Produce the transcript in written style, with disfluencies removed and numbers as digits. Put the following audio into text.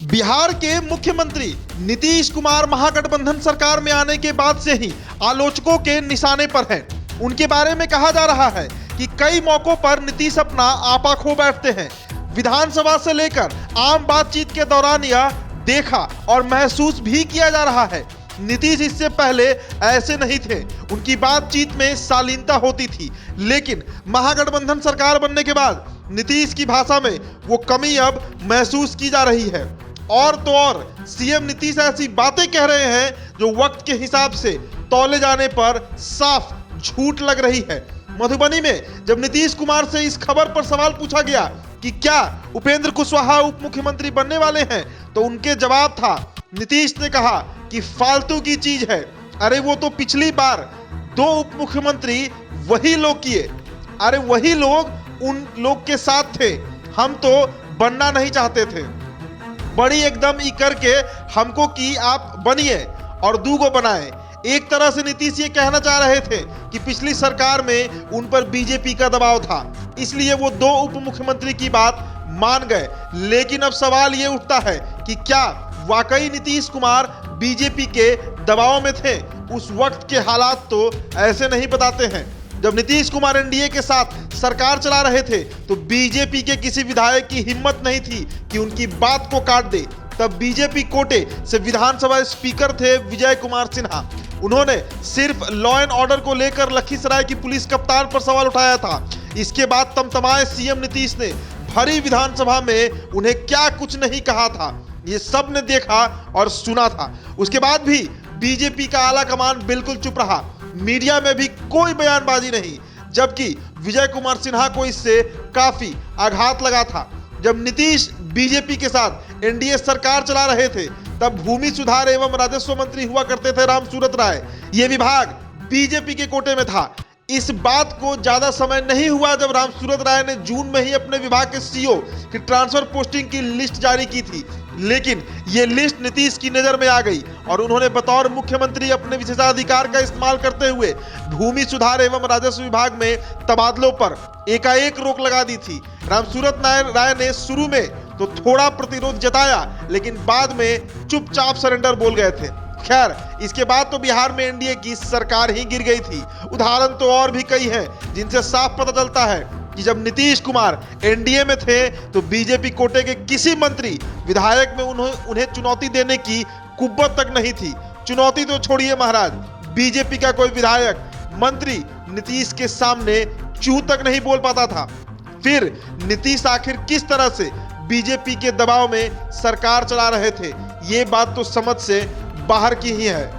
बिहार के मुख्यमंत्री नीतीश कुमार महागठबंधन सरकार में आने के बाद से ही आलोचकों के निशाने पर हैं। उनके बारे में कहा जा रहा है कि कई मौकों पर नीतीश अपना आपा खो बैठते हैं। विधानसभा से लेकर आम बातचीत के दौरान यह देखा और महसूस भी किया जा रहा है। नीतीश इससे पहले ऐसे नहीं थे, उनकी बातचीत में शालीनता होती थी, लेकिन महागठबंधन सरकार बनने के बाद नीतीश की भाषा में वो कमी अब महसूस की जा रही है। और तो और सीएम नीतीश ऐसी बातें कह रहे हैं जो वक्त के हिसाब से तौले जाने पर साफ झूठ लग रही है। मधुबनी में जब नीतीश कुमार से इस खबर पर सवाल पूछा गया कि क्या उपेंद्र कुशवाहा उप मुख्यमंत्री बनने वाले हैं, तो उनके जवाब था, नीतीश ने कहा कि फालतू की चीज है। अरे वो तो पिछली बार 2 उप मुख्यमंत्री वही लोग किए। अरे वही लोग उन लोग के साथ थे, हम तो बनना नहीं चाहते थे। बड़ी एकदम ई करके हमको कि आप बनिए और 2 को बनाए। एक तरह से नीतीश ये कहना चाह रहे थे कि पिछली सरकार में उन पर बीजेपी का दबाव था, इसलिए वो 2 उप मुख्यमंत्री की बात मान गए। लेकिन अब सवाल ये उठता है कि क्या वाकई नीतीश कुमार बीजेपी के दबाव में थे? उस वक्त के हालात तो ऐसे नहीं बताते हैं। जब नीतीश कुमार एनडीए के साथ सरकार चला रहे थे तो बीजेपी के किसी विधायक की हिम्मत नहीं थी कि उनकी बात को काट दे। तब बीजेपी कोटे से विधानसभा स्पीकर थे विजय कुमार सिन्हा। उन्होंने सिर्फ लॉ एंड ऑर्डर को लेकर लखीसराय की पुलिस कप्तान पर सवाल उठाया था। इसके बाद तमतमाए सीएम नीतीश ने भरी विधानसभा में उन्हें क्या कुछ नहीं कहा था, ये सब ने देखा और सुना था। उसके बाद भी बीजेपी का आला कमान बिल्कुल चुप रहा, मीडिया में भी कोई बयानबाजी नहीं, जबकि विजय कुमार सिन्हा को इससे काफी आघात लगा था। जब नीतीश बीजेपी के साथ एनडीए सरकार चला रहे थे तब भूमि सुधार एवं राजस्व मंत्री हुआ करते थे रामसूरत राय। ये विभाग बीजेपी के कोटे में था। इस बात को ज्यादा समय नहीं हुआ जब रामसूरत राय ने जून में ही अपने विभाग के सीओ की ट्रांसफर पोस्टिंग की लिस्ट जारी की थी, लेकिन ये लिस्ट नीतीश की नजर में आ गई और उन्होंने बतौर मुख्यमंत्री अपने विशेषाधिकार का इस्तेमाल करते हुए भूमि सुधार एवं राजस्व विभाग में तबादलों पर एकाएक रोक लगा दी थी। रामसूरत राय ने शुरू में तो थोड़ा प्रतिरोध जताया, लेकिन बाद में चुपचाप सरेंडर बोल गए थे। खैर, इसके बाद तो बिहार में एनडीए की सरकार ही गिर गई थी। उदाहरण तो और भी कई हैं जिनसे साफ पता चलता है कि जब नीतीश कुमार एनडीए में थे तो बीजेपी कोटे के किसी मंत्री विधायक में उन्हें चुनौती देने की कुव्वत तक नहीं थी। चुनौती तो छोड़िए महाराज, बीजेपी का कोई विधायक मंत्री नीतीश के सामने चू तक नहीं बोल पाता था। फिर नीतीश आखिर किस तरह से बीजेपी के दबाव में सरकार चला रहे थे, ये बात तो समझ से बाहर की ही है।